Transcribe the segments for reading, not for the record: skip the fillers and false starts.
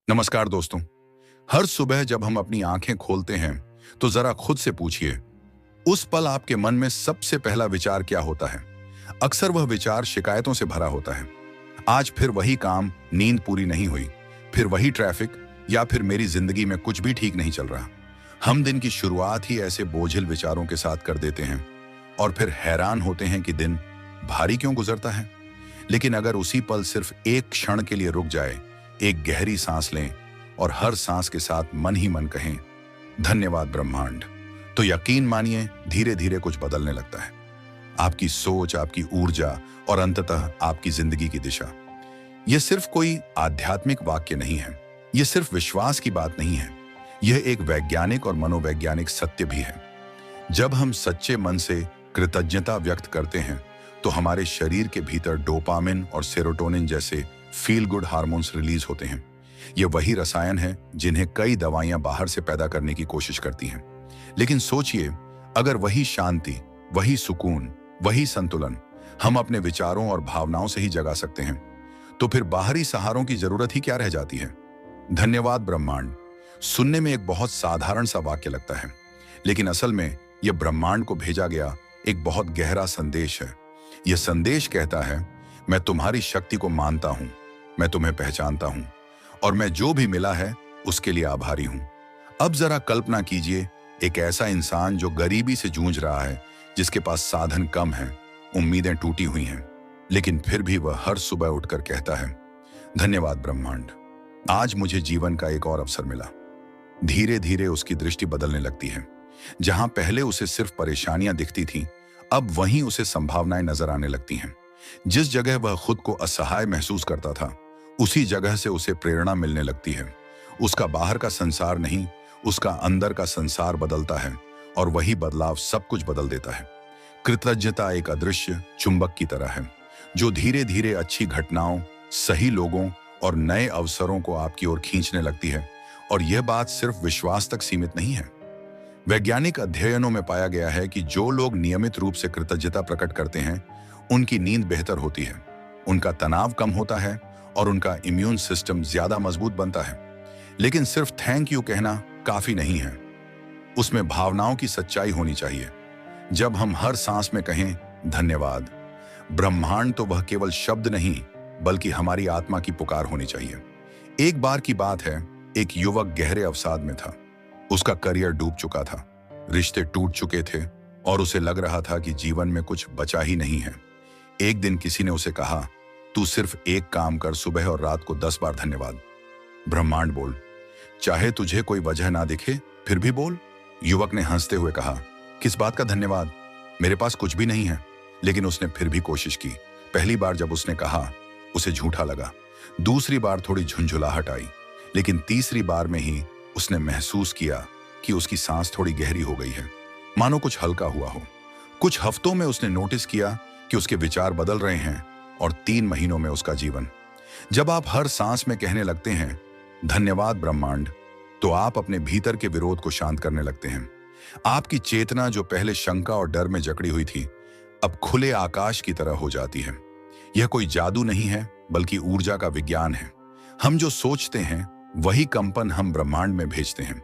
नमस्कार दोस्तों। हर सुबह जब हम अपनी आंखें खोलते हैं तो जरा खुद से पूछिए, उस पल आपके मन में सबसे पहला विचार क्या होता है? अक्सर वह विचार शिकायतों से भरा होता है। आज फिर वही काम, नींद पूरी नहीं हुई, फिर वही ट्रैफिक, या फिर मेरी जिंदगी में कुछ भी ठीक नहीं चल रहा। हम दिन की शुरुआत ही ऐसे बोझिल विचारों के साथ कर देते हैं और फिर हैरान होते हैं कि दिन भारी क्यों गुजरता है। लेकिन अगर उसी पल सिर्फ एक क्षण के लिए रुक जाए, एक गहरी सांस लें और हर सांस के साथ मन ही मन कहें, धन्यवाद ब्रह्मांड, तो यकीन मानिए धीरे धीरे कुछ बदलने लगता है। आपकी सोच, आपकी ऊर्जा और अंततः आपकी जिंदगी की दिशा। यह सिर्फ कोई आध्यात्मिक वाक्य नहीं है, यह सिर्फ विश्वास की बात नहीं है, यह एक वैज्ञानिक और मनोवैज्ञानिक सत्य भी है। जब हम सच्चे मन से कृतज्ञता व्यक्त करते हैं तो हमारे शरीर के भीतर डोपामिन और सेरोटोनिन जैसे फील गुड हार्मोन्स रिलीज होते हैं। ये वही रसायन हैं जिन्हें कई दवाइयां बाहर से पैदा करने की कोशिश करती हैं। लेकिन सोचिए, अगर वही शांति, वही सुकून, वही संतुलन हम अपने विचारों और भावनाओं से ही जगा सकते हैं, तो फिर बाहरी सहारों की जरूरत ही क्या रह जाती है। धन्यवाद ब्रह्मांड सुनने में एक बहुत साधारण सा वाक्य लगता है, लेकिन असल में यह ब्रह्मांड को भेजा गया एक बहुत गहरा संदेश है। यह संदेश कहता है, मैं तुम्हारी शक्ति को मानता हूं, मैं तुम्हें पहचानता हूं और मैं जो भी मिला है उसके लिए आभारी हूं। अब जरा कल्पना कीजिए, एक ऐसा इंसान जो गरीबी से जूझ रहा है, जिसके पास साधन कम है, उम्मीदें टूटी हुई हैं, लेकिन फिर भी वह हर सुबह उठकर कहता है, धन्यवाद ब्रह्मांड, आज मुझे जीवन का एक और अवसर मिला। धीरे धीरे उसकी दृष्टि बदलने लगती है। जहां पहले उसे सिर्फ परेशानियां दिखती थीं, अब वहीं उसे संभावनाएं नजर आने लगती हैं। जिस जगह वह खुद को असहाय महसूस करता था, उसी जगह से उसे प्रेरणा मिलने लगती है। उसका बाहर का संसार नहीं, उसका अंदर का संसार बदलता है और वही बदलाव सब कुछ बदल देता है। कृतज्ञता एक अदृश्य चुंबक की तरह है, जो धीरे धीरे अच्छी घटनाओं, सही लोगों और नए अवसरों को आपकी ओर खींचने लगती है। और यह बात सिर्फ विश्वास तक सीमित नहीं है। वैज्ञानिक अध्ययनों में पाया गया है कि जो लोग नियमित रूप से कृतज्ञता प्रकट करते हैं, उनकी नींद बेहतर होती है, उनका तनाव कम होता है और उनका इम्यून सिस्टम ज्यादा मजबूत बनता है। लेकिन सिर्फ थैंक यू कहना काफी नहीं है, उसमें भावनाओं की सच्चाई होनी चाहिए। जब हम हर सांस में कहें धन्यवाद ब्रह्मांड, तो वह केवल शब्द नहीं बल्कि हमारी आत्मा की पुकार होनी चाहिए। एक बार की बात है, एक युवक गहरे अवसाद में था। उसका करियर डूब चुका था, रिश्ते टूट चुके थे और उसे लग रहा था कि जीवन में कुछ बचा ही नहीं है। एक दिन किसी ने उसे कहा, तू सिर्फ एक काम कर, सुबह और रात को 10 बार धन्यवाद। ब्रह्मांड बोल, चाहे तुझे कोई वजह ना दिखे फिर भी बोल। युवक ने हंसते हुए कहा, किस बात का धन्यवाद, मेरे पास कुछ भी नहीं है। लेकिन उसने फिर भी कोशिश की। पहली बार जब उसने कहा, उसे झूठा लगा। दूसरी बार थोड़ी झुंझुलाहट आई, लेकिन तीसरी बार में ही उसने महसूस किया कि उसकी सांस थोड़ी गहरी हो गई है, मानो कुछ हल्का हुआ हो। कुछ हफ्तों में उसने नोटिस किया कि उसके विचार बदल रहे हैं और 3 महीनों में उसका जीवन। जब आप हर सांस में कहने लगते हैं धन्यवाद ब्रह्मांड, तो आप अपने भीतर के विरोध को शांत करने लगते हैं। आपकी चेतना, जो पहले शंका और डर में जकड़ी हुई थी, अब खुले आकाश की तरह हो जाती है। यह कोई जादू नहीं है, बल्कि ऊर्जा का विज्ञान है। हम जो सोचते हैं वही कंपन हम ब्रह्मांड में भेजते हैं,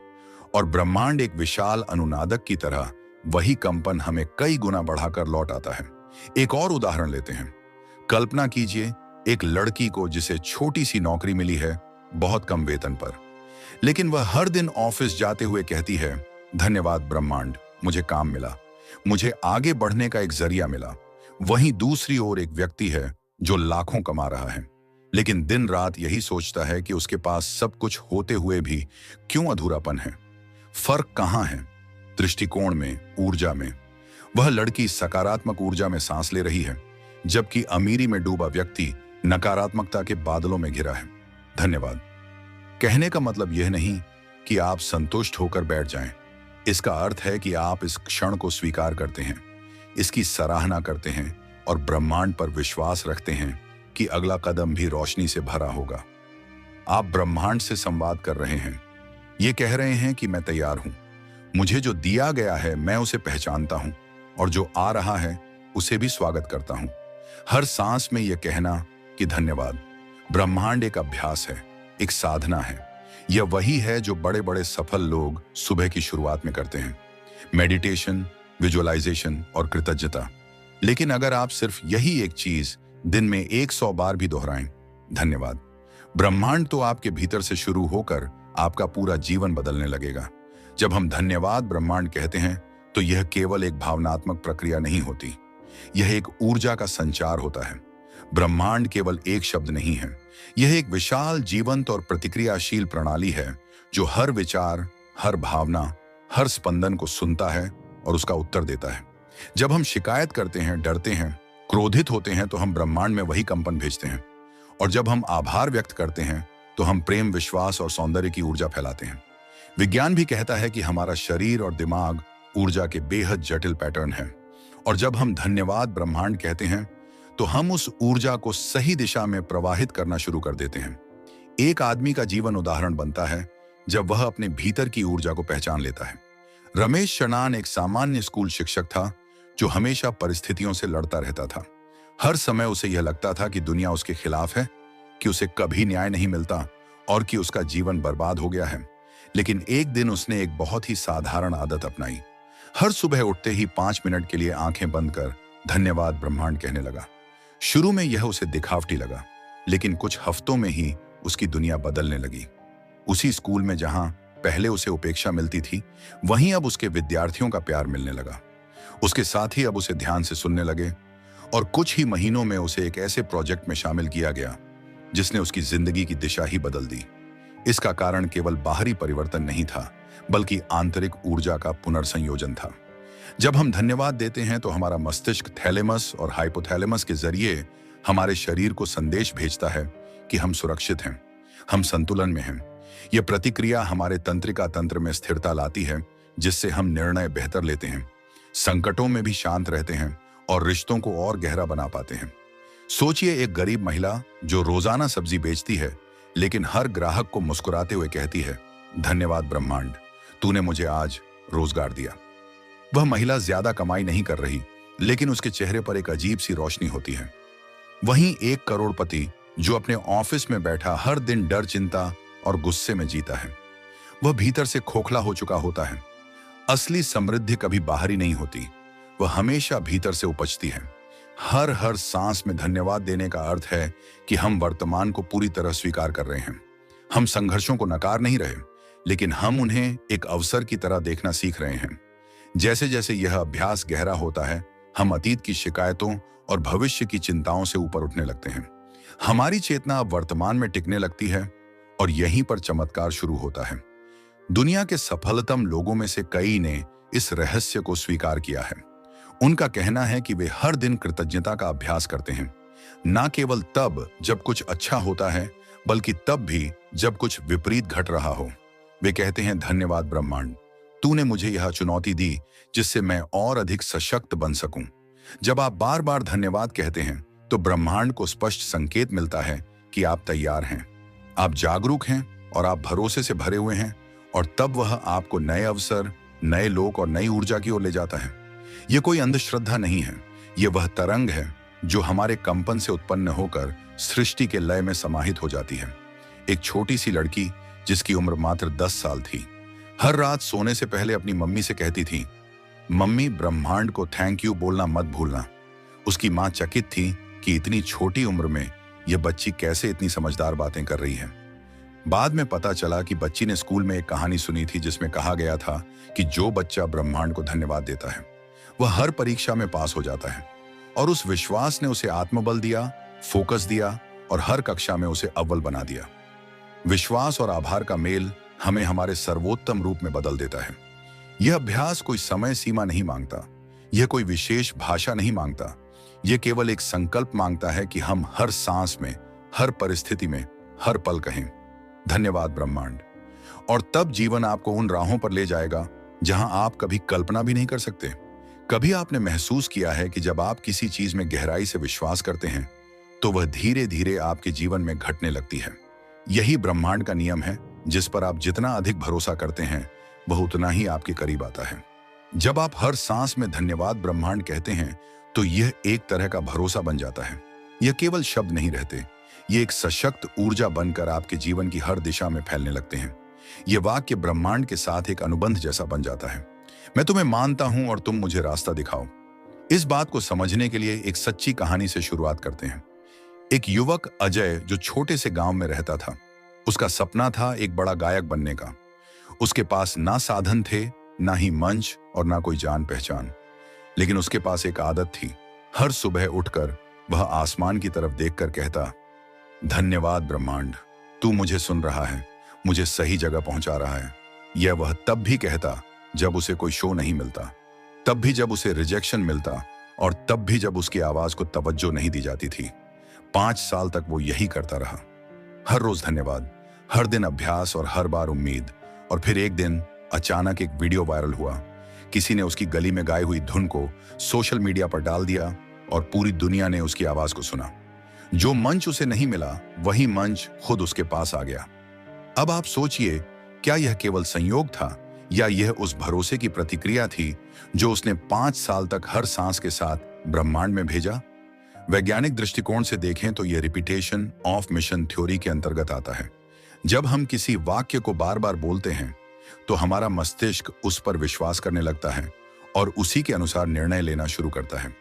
और ब्रह्मांड एक विशाल अनुनादक की तरह वही कंपन हमें कई गुना बढ़ाकर लौट आता है। एक और उदाहरण लेते हैं। कल्पना कीजिए एक लड़की को जिसे छोटी सी नौकरी मिली है, बहुत कम वेतन पर, लेकिन वह हर दिन ऑफिस जाते हुए कहती है, धन्यवाद ब्रह्मांड, मुझे काम मिला, मुझे आगे बढ़ने का एक जरिया मिला। वहीं दूसरी ओर एक व्यक्ति है जो लाखों कमा रहा है, लेकिन दिन रात यही सोचता है कि उसके पास सब कुछ होते हुए भी क्यों अधूरापन है। फर्क कहां है? दृष्टिकोण में, ऊर्जा में। वह लड़की सकारात्मक ऊर्जा में सांस ले रही है, जबकि अमीरी में डूबा व्यक्ति नकारात्मकता के बादलों में घिरा है। धन्यवाद कहने का मतलब यह नहीं कि आप संतुष्ट होकर बैठ जाएं। इसका अर्थ है कि आप इस क्षण को स्वीकार करते हैं, इसकी सराहना करते हैं और ब्रह्मांड पर विश्वास रखते हैं कि अगला कदम भी रोशनी से भरा होगा। आप ब्रह्मांड से संवाद कर रहे हैं, ये कह रहे हैं कि मैं तैयार हूं, मुझे जो दिया गया है मैं उसे पहचानता हूं और जो आ रहा है उसे भी स्वागत करता हूं। हर सांस में यह कहना कि धन्यवाद ब्रह्मांड एक अभ्यास है, एक साधना है, यह वही है जो बड़े बड़े सफल लोग सुबह की शुरुआत में करते हैं, मेडिटेशन, विजुअलाइजेशन और कृतज्ञता। लेकिन अगर आप सिर्फ यही एक चीज दिन में 100 बार भी दोहराएं, धन्यवाद, ब्रह्मांड तो आपके भीतर से शुरू होकर आपका पूरा जीवन बदलने लगेगा। जब हम धन्यवाद ब्रह्मांड कहते हैं तो यह केवल एक भावनात्मक प्रक्रिया नहीं होती, यह एक ऊर्जा का संचार होता है। ब्रह्मांड केवल एक शब्द नहीं है, यह एक विशाल, जीवंत और प्रतिक्रियाशील प्रणाली है जो हर विचार, हर भावना, हर स्पंदन को सुनता है और उसका उत्तर देता है। जब हम शिकायत करते हैं, डरते हैं, क्रोधित होते हैं तो हम ब्रह्मांड में वही कंपन भेजते हैं। और जब हम आभार व्यक्त करते हैं तो हम प्रेम, विश्वास और सौंदर्य की ऊर्जा फैलाते हैं। विज्ञान भी कहता है कि हमारा शरीर और दिमाग ऊर्जा के बेहद जटिल पैटर्न है। और जब हम धन्यवाद ब्रह्मांड कहते हैं तो हम उस ऊर्जा को सही दिशा में प्रवाहित करना शुरू कर देते हैं। एक आदमी का जीवन उदाहरण बनता है जब वह अपने भीतर की ऊर्जा को पहचान लेता है। रमेश शनान एक सामान्य स्कूल शिक्षक था जो हमेशा परिस्थितियों से लड़ता रहता था। हर समय उसे यह लगता था कि दुनिया उसके खिलाफ है, कि उसे कभी न्याय नहीं मिलता और कि उसका जीवन बर्बाद हो गया है। लेकिन एक दिन उसने एक बहुत ही साधारण आदत अपनाई। हर सुबह उठते ही 5 मिनट के लिए आंखें बंद कर धन्यवाद ब्रह्मांड कहने लगा। शुरू में यह उसे दिखावटी लगा, लेकिन कुछ हफ्तों में ही उसकी दुनिया बदलने लगी। उसी स्कूल में जहां पहले उसे उपेक्षा मिलती थी, वहीं अब उसके विद्यार्थियों का प्यार मिलने लगा। उसके साथी अब उसे ध्यान से सुनने लगे और कुछ ही महीनों में उसे एक ऐसे प्रोजेक्ट में शामिल किया गया जिसने उसकी जिंदगी की दिशा ही बदल दी। इसका कारण केवल बाहरी परिवर्तन नहीं था, बल्कि आंतरिक ऊर्जा का पुनर्संयोजन था। जब हम धन्यवाद देते हैं तो हमारा मस्तिष्क थैलेमस और हाइपोथैलेमस के जरिए हमारे शरीर को संदेश भेजता है कि हम सुरक्षित हैं, हम संतुलन में हैं। यह प्रतिक्रिया हमारे तंत्रिका तंत्र में स्थिरता लाती है, जिससे हम निर्णय बेहतर लेते हैं, संकटों में भी शांत रहते हैं और रिश्तों को और गहरा बना पाते हैं। सोचिए, एक गरीब महिला जो रोजाना सब्जी बेचती है, लेकिन हर ग्राहक को मुस्कुराते हुए कहती है, धन्यवाद ब्रह्मांड, तूने मुझे आज रोजगार दिया। वह महिला ज्यादा कमाई नहीं कर रही, लेकिन उसके चेहरे पर एक अजीब सी रोशनी होती है। वहीं एक करोड़पति जो अपने ऑफिस में बैठा हर दिन डर, चिंता और गुस्से में जीता है, वह भीतर से खोखला हो चुका होता है। असली समृद्धि कभी बाहरी नहीं होती, वह हमेशा भीतर से उपजती है। हर सांस में धन्यवाद देने का अर्थ है कि हम वर्तमान को पूरी तरह स्वीकार कर रहे हैं। हम संघर्षों को नकार नहीं रहे, लेकिन हम उन्हें एक अवसर की तरह देखना सीख रहे हैं। जैसे जैसे यह अभ्यास गहरा होता है, हम अतीत की शिकायतों और भविष्य की चिंताओं से ऊपर उठने लगते हैं। हमारी चेतना अब वर्तमान में टिकने लगती है और यहीं पर चमत्कार शुरू होता है। दुनिया के सफलतम लोगों में से कई ने इस रहस्य को स्वीकार किया है। उनका कहना है कि वे हर दिन कृतज्ञता का अभ्यास करते हैं, ना केवल तब जब कुछ अच्छा होता है, बल्कि तब भी जब कुछ विपरीत घट रहा हो। वे कहते हैं, धन्यवाद ब्रह्मांड, तूने मुझे यह चुनौती दी जिससे मैं और अधिक सशक्त बन सकूं। जब आप बार बार धन्यवाद कहते हैं तो ब्रह्मांड को स्पष्ट संकेत मिलता है कि आप तैयार हैं, आप जागरूक हैं और आप भरोसे से भरे हुए हैं, और तब वह आपको नए अवसर, नए लोक और नई ऊर्जा की ओर ले जाता है। यह कोई अंधश्रद्धा नहीं है, यह वह तरंग है जो हमारे कंपन से उत्पन्न होकर सृष्टि के लय में समाहित हो जाती है। एक छोटी सी लड़की जिसकी उम्र मात्र 10 साल थी, हर रात सोने से पहले अपनी मम्मी से कहती थी, मम्मी, ब्रह्मांड को थैंक यू बोलना मत भूलना। उसकी मां चकित थी कि इतनी छोटी उम्र में यह बच्ची कैसे इतनी समझदार बातें कर रही है। बाद में पता चला कि बच्ची ने स्कूल में एक कहानी सुनी थी जिसमें कहा गया था कि जो बच्चा ब्रह्मांड को धन्यवाद देता है वह हर परीक्षा में पास हो जाता है, और उस विश्वास ने उसे आत्मबल दिया, फोकस दिया और हर कक्षा में उसे अव्वल बना दिया। विश्वास और आभार का मेल हमें हमारे सर्वोत्तम रूप में बदल देता है। यह अभ्यास कोई समय सीमा नहीं मांगता, यह कोई विशेष भाषा नहीं मांगता, यह केवल एक संकल्प मांगता है कि हम हर सांस में, हर परिस्थिति में, हर पल कहें, धन्यवाद ब्रह्मांड। और तब जीवन आपको उन राहों पर ले जाएगा जहां आप कभी कल्पना भी नहीं कर सकते। कभी आपने महसूस किया है कि जब आप किसी चीज में गहराई से विश्वास करते हैं तो वह धीरे धीरे आपके जीवन में घटने लगती है। यही ब्रह्मांड का नियम है, जिस पर आप जितना अधिक भरोसा करते हैं वह उतना ही आपके करीब आता है। जब आप हर सांस में धन्यवाद ब्रह्मांड कहते हैं तो यह एक तरह का भरोसा बन जाता है। यह केवल शब्द नहीं रहते, ये एक सशक्त ऊर्जा बनकर आपके जीवन की हर दिशा में फैलने लगते हैं। ये वाक्य ब्रह्मांड के साथ एक अनुबंध जैसा बन जाता है। मैं तुम्हें मानता हूं और तुम मुझे रास्ता दिखाओ। इस बात को समझने के लिए एक सच्ची कहानी से शुरुआत करते हैं। एक युवक अजय जो छोटे से गांव में रहता था, उसका सपना था एक बड़ा गायक बनने का। उसके पास ना साधन थे, ना ही मंच और ना कोई जान पहचान। लेकिन उसके पास एक आदत थी। हर सुबह उठकर वह आसमान की तरफ देखकर कहता, धन्यवाद ब्रह्मांड, तू मुझे सुन रहा है, मुझे सही जगह पहुंचा रहा है। यह वह तब भी कहता जब उसे कोई शो नहीं मिलता, तब भी जब उसे रिजेक्शन मिलता, और तब भी जब उसकी आवाज को तवज्जो नहीं दी जाती थी। 5 साल तक वो यही करता रहा। हर रोज धन्यवाद, हर दिन अभ्यास और हर बार उम्मीद। और फिर एक दिन अचानक एक वीडियो वायरल हुआ। किसी ने उसकी गली में गाई हुई धुन को सोशल मीडिया पर डाल दिया और पूरी दुनिया ने उसकी आवाज को सुना। जो मंच उसे नहीं मिला, वही मंच खुद उसके पास आ गया। अब आप सोचिए, क्या यह केवल संयोग था या यह उस भरोसे की प्रतिक्रिया थी जो उसने 5 साल तक हर सांस के साथ ब्रह्मांड में भेजा? वैज्ञानिक दृष्टिकोण से देखें तो यह रिपीटेशन ऑफ मिशन थ्योरी के अंतर्गत आता है। जब हम किसी वाक्य को बार बार बोलते हैं तो हमारा मस्तिष्क उस पर विश्वास करने लगता है और उसी के अनुसार निर्णय लेना शुरू करता है।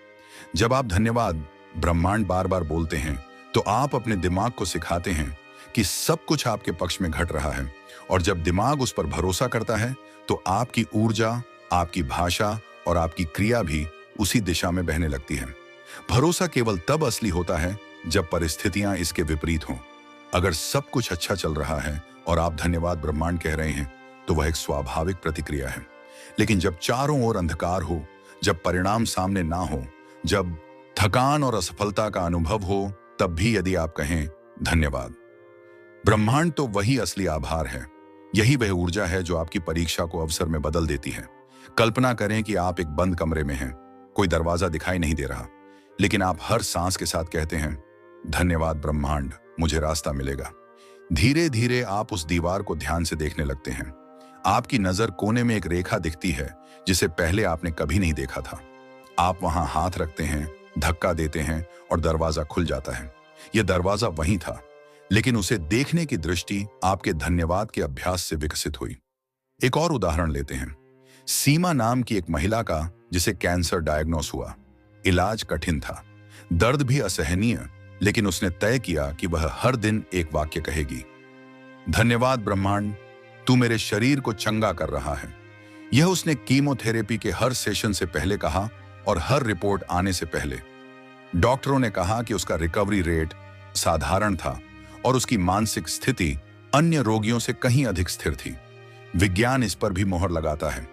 जब आप धन्यवाद ब्रह्मांड बार बार बोलते हैं तो आप अपने दिमाग को सिखाते हैं कि सब कुछ आपके पक्ष में घट रहा है। और जब दिमाग उस पर भरोसा करता है तो आपकी ऊर्जा, आपकी भाषा और आपकी क्रिया भी उसी दिशा में बहने लगती है। भरोसा केवल तब असली होता है जब परिस्थितियां इसके विपरीत हों। अगर सब कुछ अच्छा चल रहा है और आप धन्यवाद ब्रह्मांड कह रहे हैं तो वह एक स्वाभाविक प्रतिक्रिया है। लेकिन जब चारों ओर अंधकार हो, जब परिणाम सामने ना हो, जब थकान और असफलता का अनुभव हो, तब भी यदि आप कहें धन्यवाद ब्रह्मांड, तो वही असली आभार है। यही वह ऊर्जा है जो आपकी परीक्षा को अवसर में बदल देती है। कल्पना करें कि आप एक बंद कमरे में हैं, कोई दरवाजा दिखाई नहीं दे रहा, लेकिन आप हर सांस के साथ कहते हैं, धन्यवाद ब्रह्मांड, मुझे रास्ता मिलेगा। धीरे धीरे आप उस दीवार को ध्यान से देखने लगते हैं। आपकी नजर कोने में एक रेखा दिखती है जिसे पहले आपने कभी नहीं देखा था। आप वहां हाथ रखते हैं, धक्का देते हैं और दरवाजा खुल जाता है। यह दरवाजा वहीं था, लेकिन उसे देखने की दृष्टि आपके धन्यवाद के अभ्यास से विकसित हुई। एक और उदाहरण लेते हैं। सीमा नाम की एक महिला का जिसे कैंसर डायग्नोस हुआ। इलाज कठिन था, दर्द भी असहनीय, लेकिन उसने तय किया कि वह हर दिन एक वाक्य कहेगी, धन्यवाद ब्रह्मांड, तू मेरे शरीर को चंगा कर रहा है। यह उसने कीमोथेरेपी के हर सेशन से पहले कहा और हर रिपोर्ट आने से पहले। डॉक्टरों ने कहा कि उसका रिकवरी रेट साधारण था और उसकी मानसिक स्थिति अन्य रोगियों से कहीं अधिक स्थिर थी। विज्ञान इस पर भी मोहर लगाता है।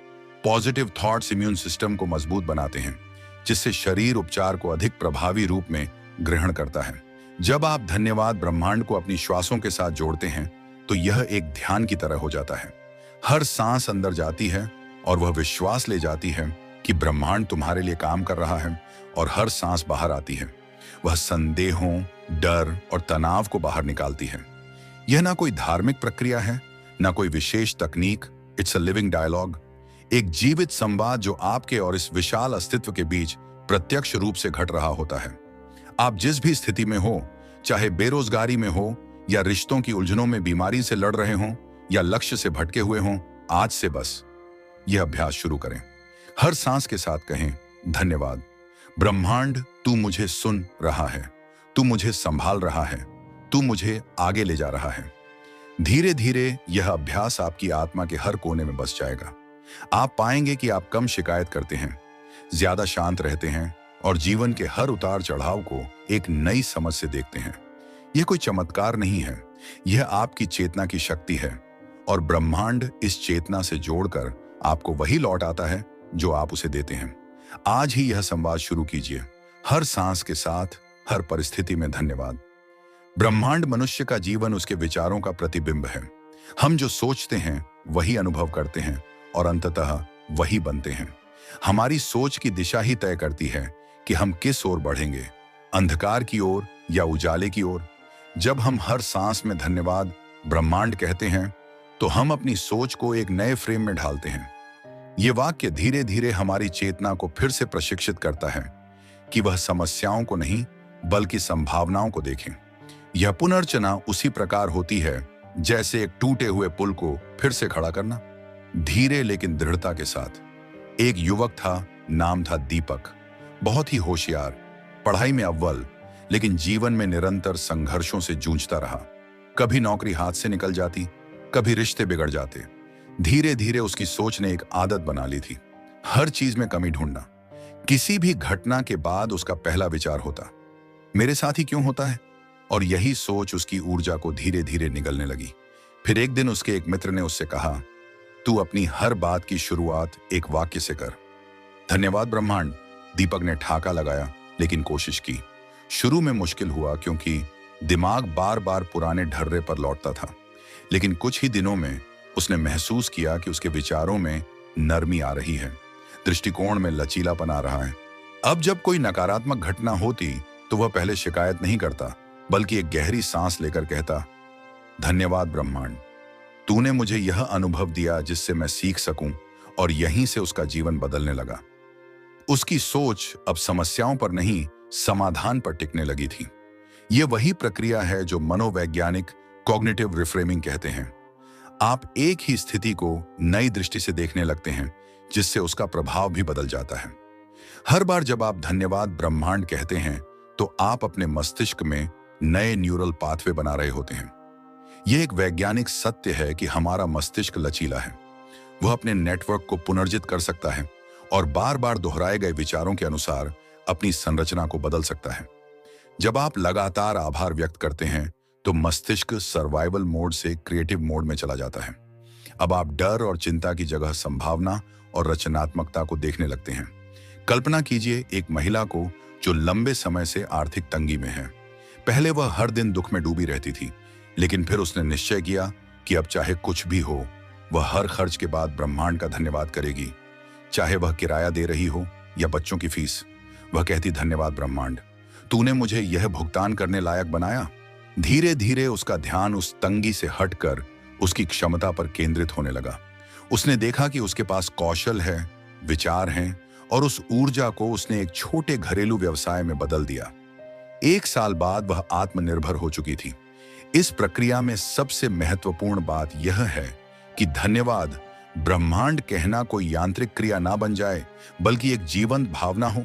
पॉजिटिव थॉट्स इम्यून सिस्टम को मजबूत बनाते हैं, जिससे शरीर उपचार को अधिक प्रभावी रूप में ग्रहण करता है। जब आप धन्यवाद ब्रह्मांड को अपनी श्वासों के साथ जोड़ते हैं तो यह एक ध्यान की तरह हो जाता है। हर सांस अंदर जाती है और वह विश्वास ले जाती है कि ब्रह्मांड तुम्हारे लिए काम कर रहा है, और हर सांस बाहर आती है, वह संदेहों, डर और तनाव को बाहर निकालती है। यह ना कोई धार्मिक प्रक्रिया है, ना कोई विशेष तकनीक। इट्स अ लिविंग डायलॉग, एक जीवित संवाद जो आपके और इस विशाल अस्तित्व के बीच प्रत्यक्ष रूप से घट रहा होता है। आप जिस भी स्थिति में हो, चाहे बेरोजगारी में हो या रिश्तों की उलझनों में बीमारी से लड़ रहे हों या लक्ष्य से भटके हुए हों, आज से बस यह अभ्यास शुरू करें। हर सांस के साथ कहें, धन्यवाद ब्रह्मांड, तू मुझे सुन रहा है, तू मुझे संभाल रहा है, तू मुझे आगे ले जा रहा है। धीरे धीरे यह अभ्यास आपकी आत्मा के हर कोने में बस जाएगा। आप पाएंगे कि आप कम शिकायत करते हैं, ज्यादा शांत रहते हैं और जीवन के हर उतार चढ़ाव को एक नई समझ से देखते हैं। यह कोई चमत्कार नहीं है, यह आपकी चेतना की शक्ति है, और ब्रह्मांड इस चेतना से जोड़कर आपको वही लौट आता है जो आप उसे देते हैं। आज ही यह संवाद शुरू कीजिए, हर सांस के साथ, हर परिस्थिति में धन्यवाद। ब्रह्मांड मनुष्य का जीवन उसके विचारों का प्रतिबिंब है। हम जो सोचते हैं वही अनुभव करते हैं और अंततः वही बनते हैं। हमारी सोच की दिशा ही तय करती है कि हम किस ओर बढ़ेंगे, अंधकार की ओर या उजाले की ओर। जब हम हर सांस में धन्यवाद ब्रह्मांड कहते हैं तो हम अपनी सोच को एक नए फ्रेम में ढालते हैं। ये वाक्य धीरे धीरे हमारी चेतना को फिर से प्रशिक्षित करता है कि वह समस्याओं को नहीं बल्कि संभावनाओं को देखें। यह पुनर्रचना उसी प्रकार होती है जैसे एक टूटे हुए पुल को फिर से खड़ा करना, धीरे लेकिन दृढ़ता के साथ। एक युवक था, नाम था दीपक। बहुत ही होशियार, पढ़ाई में अव्वल, लेकिन जीवन में निरंतर संघर्षों से जूझता रहा। कभी नौकरी हाथ से निकल जाती, कभी रिश्ते बिगड़ जाते। धीरे धीरे उसकी सोच ने एक आदत बना ली थी, हर चीज में कमी ढूंढना। किसी भी घटना के बाद उसका पहला विचार होता, मेरे साथ ही क्यों होता है? और यही सोच उसकी ऊर्जा को धीरे धीरे निगलने लगी। फिर एक दिन उसके एक मित्र ने उससे कहा, तू अपनी हर बात की शुरुआत एक वाक्य से कर। धन्यवाद ब्रह्मांड। दीपक ने ठाका लगाया, लेकिन कोशिश की। शुरू में मुश्किल हुआ क्योंकि दिमाग बार बार पुराने ढर्रे पर लौटता था, लेकिन कुछ ही दिनों में उसने महसूस किया कि उसके विचारों में नरमी आ रही है, दृष्टिकोण में लचीलापन आ रहा है। अब जब कोई नकारात्मक घटना होती तो वह पहले शिकायत नहीं करता, बल्कि एक गहरी सांस लेकर कहता, धन्यवाद ब्रह्मांड, तूने मुझे यह अनुभव दिया जिससे मैं सीख सकूं। और यहीं से उसका जीवन बदलने लगा। उसकी सोच अब समस्याओं पर नहीं, समाधान पर टिकने लगी थी। यह वही प्रक्रिया है जो मनोवैज्ञानिक कॉग्निटिव रिफ्रेमिंग कहते हैं। आप एक ही स्थिति को नई दृष्टि से देखने लगते हैं, जिससे उसका प्रभाव भी बदल जाता है। हर बार जब आप धन्यवाद ब्रह्मांड कहते हैं तो आप अपने मस्तिष्क में नए न्यूरल पाथवे बना रहे होते हैं। यह एक वैज्ञानिक सत्य है कि हमारा मस्तिष्क लचीला है। वह अपने नेटवर्क को पुनर्जित कर सकता है और बार बार दोहराए गए विचारों के अनुसार अपनी संरचना को बदल सकता है। जब आप लगातार आभार व्यक्त करते हैं तो मस्तिष्क सर्वाइवल मोड से क्रिएटिव मोड में चला जाता है। अब आप डर और चिंता की जगह संभावना और रचनात्मकता को देखने लगते हैं। कल्पना कीजिए एक महिला को जो लंबे समय से आर्थिक तंगी में है। पहले वह हर दिन दुख में डूबी रहती थी, लेकिन फिर उसने निश्चय किया कि अब चाहे कुछ भी हो, वह हर खर्च के बाद ब्रह्मांड का धन्यवाद करेगी। चाहे वह किराया दे रही हो या बच्चों की फीस, वह कहती, धन्यवाद ब्रह्मांड, तूने मुझे यह भुगतान करने लायक बनाया। धीरे धीरे उसका ध्यान उस तंगी से हटकर उसकी क्षमता पर केंद्रित होने लगा। उसने देखा कि उसके पास कौशल है, विचार हैं, और उस ऊर्जा को उसने एक छोटे घरेलू व्यवसाय में बदल दिया। 1 साल बाद वह आत्मनिर्भर हो चुकी थी। इस प्रक्रिया में सबसे महत्वपूर्ण बात यह है कि धन्यवाद ब्रह्मांड कहना कोई यांत्रिक क्रिया ना बन जाए, बल्कि एक जीवंत भावना हो।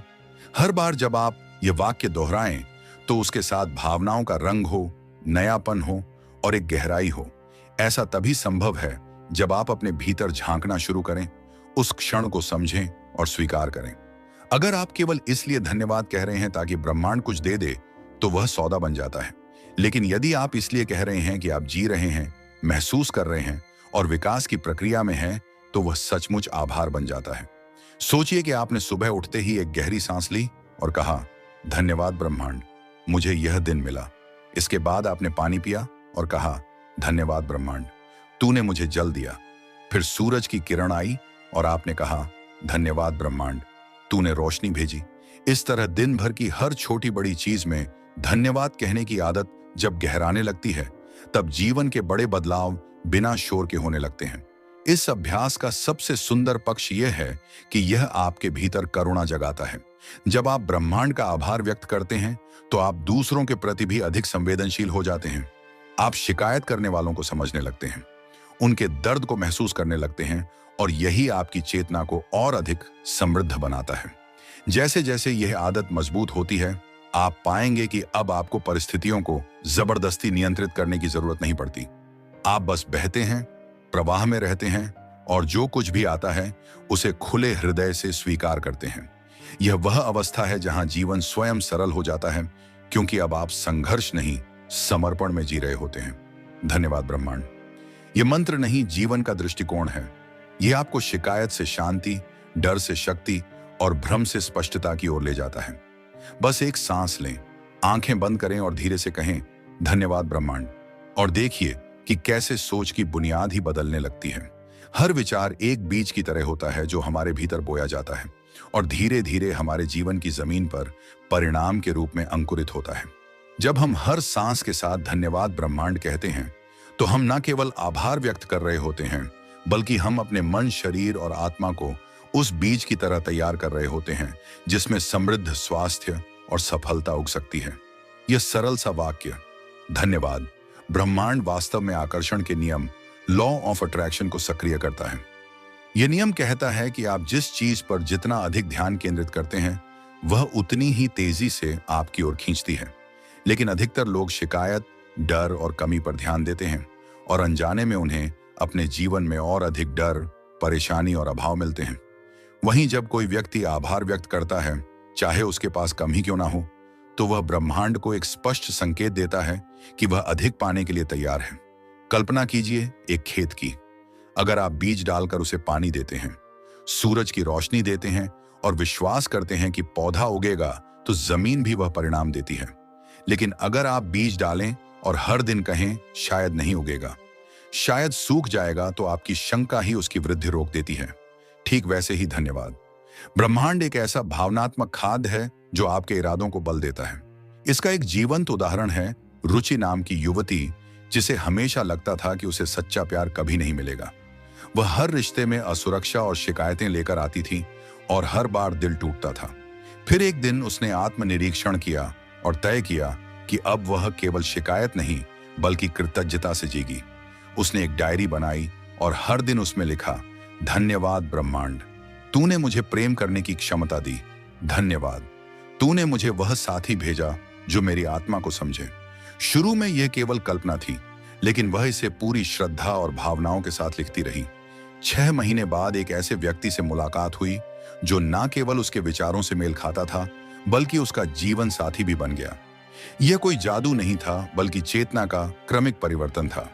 हर बार जब आप ये वाक्य दोहराएं तो उसके साथ भावनाओं का रंग हो, नयापन हो और एक गहराई हो। ऐसा तभी संभव है जब आप अपने भीतर झांकना शुरू करें, उस क्षण को समझें और स्वीकार करें। अगर आप केवल इसलिए धन्यवाद कह रहे हैं ताकि ब्रह्मांड कुछ दे दे, तो वह सौदा बन जाता है। लेकिन यदि आप इसलिए कह रहे हैं कि आप जी रहे हैं, महसूस कर रहे हैं और विकास की प्रक्रिया में हैं, तो वह सचमुच आभार बन जाता है। सोचिए कि आपने सुबह उठते ही एक गहरी सांस ली और कहा, धन्यवाद ब्रह्मांड, मुझे यह दिन मिला। इसके बाद आपने पानी पिया और कहा, धन्यवाद ब्रह्मांड, तूने मुझे जल दिया। फिर सूरज की किरण आई और आपने कहा, धन्यवाद ब्रह्मांड, तूने रोशनी भेजी। इस तरह दिन भर की हर छोटी बड़ी चीज में धन्यवाद कहने की आदत जब गहराने लगती है, तब जीवन के बड़े बदलाव बिना शोर के होने लगते हैं। इस अभ्यास का सबसे सुंदर पक्ष यह है कि यह आपके भीतर करुणा जगाता है। जब आप ब्रह्मांड का आभार व्यक्त करते हैं तो आप दूसरों के प्रति भी अधिक संवेदनशील हो जाते हैं। आप शिकायत करने वालों को समझने लगते हैं, उनके दर्द को महसूस करने लगते हैं, और यही आपकी चेतना को और अधिक समृद्ध बनाता है। जैसे जैसे यह आदत मजबूत होती है, आप पाएंगे कि अब आपको परिस्थितियों को जबरदस्ती नियंत्रित करने की जरूरत नहीं पड़ती। आप बस बहते हैं, प्रवाह में रहते हैं और जो कुछ भी आता है उसे खुले हृदय से स्वीकार करते हैं। यह वह अवस्था है जहां जीवन स्वयं सरल हो जाता है, क्योंकि अब आप संघर्ष नहीं, समर्पण में जी रहे होते हैं। धन्यवाद ब्रह्मांड। यह मंत्र नहीं, जीवन का दृष्टिकोण है। यह आपको शिकायत से शांति, डर से शक्ति और भ्रम से स्पष्टता की ओर ले जाता है। बस एक सांस लें, आंखें बंद करें और धीरे से कहें, धन्यवाद ब्रह्मांड, और देखिए कि कैसे सोच की बुनियाद ही बदलने लगती है। हर विचार एक बीज की तरह होता है जो हमारे भीतर बोया जाता है और धीरे धीरे हमारे जीवन की जमीन पर परिणाम के रूप में अंकुरित होता है। जब हम हर सांस के साथ धन्यवाद ब्रह्मांड कहते हैं तो हम न केवल आभार व्यक्त कर रहे होते हैं, बल्कि हम अपने मन, शरीर और आत्मा को उस बीज की तरह तैयार कर रहे होते हैं जिसमें समृद्ध स्वास्थ्य और सफलता उग सकती है। यह सरल सा वाक्य, धन्यवाद। ब्रह्मांड वास्तव में आकर्षण के नियम, लॉ ऑफ अट्रैक्शन को सक्रिय करता है। यह नियम कहता है कि आप जिस चीज पर जितना अधिक ध्यान केंद्रित करते हैं, वह उतनी ही तेजी से आपकी ओर खींचती है। लेकिन अधिकतर लोग शिकायत, डर और कमी पर ध्यान देते हैं और अनजाने में उन्हें अपने जीवन में और अधिक डर, परेशानी और अभाव मिलते हैं। वहीं जब कोई व्यक्ति आभार व्यक्त करता है, चाहे उसके पास कम ही क्यों ना हो, तो वह ब्रह्मांड को एक स्पष्ट संकेत देता है कि वह अधिक पाने के लिए तैयार है। कल्पना कीजिए एक खेत की। अगर आप बीज डालकर उसे पानी देते हैं, सूरज की रोशनी देते हैं और विश्वास करते हैं कि पौधा उगेगा, तो जमीन भी वह परिणाम देती है। लेकिन अगर आप बीज डालें और हर दिन कहें शायद नहीं उगेगा, शायद सूख जाएगा, तो आपकी शंका ही उसकी वृद्धि रोक देती है। ठीक वैसे ही धन्यवाद। ब्रह्मांड एक ऐसा भावनात्मक खाद्य है जो आपके इरादों को बल देता है। इसका एक जीवंत उदाहरण है रुचि नाम की युवती, जिसे हमेशा लगता था कि उसे सच्चा प्यार कभी नहीं मिलेगा। वह हर रिश्ते में असुरक्षा और शिकायतें लेकर आती थी और हर बार दिल टूटता था। फिर एक दिन उसने आत्मनिरीक्षण किया और तय किया कि अब वह केवल शिकायत नहीं बल्कि कृतज्ञता से जीगी। उसने एक डायरी बनाई और हर दिन उसमें लिखा, धन्यवाद ब्रह्मांड, तूने मुझे प्रेम करने की क्षमता दी। धन्यवाद, तूने मुझे वह साथी भेजा जो मेरी आत्मा को समझे। शुरू में यह केवल कल्पना थी, लेकिन वह इसे पूरी श्रद्धा और भावनाओं के साथ लिखती रही। 6 महीने बाद एक ऐसे व्यक्ति से मुलाकात हुई जो न केवल उसके विचारों से मेल खाता था, बल्कि उसका जीवन साथी भी बन गया। यह कोई जादू नहीं था, बल्कि चेतना का क्रमिक परिवर्तन था।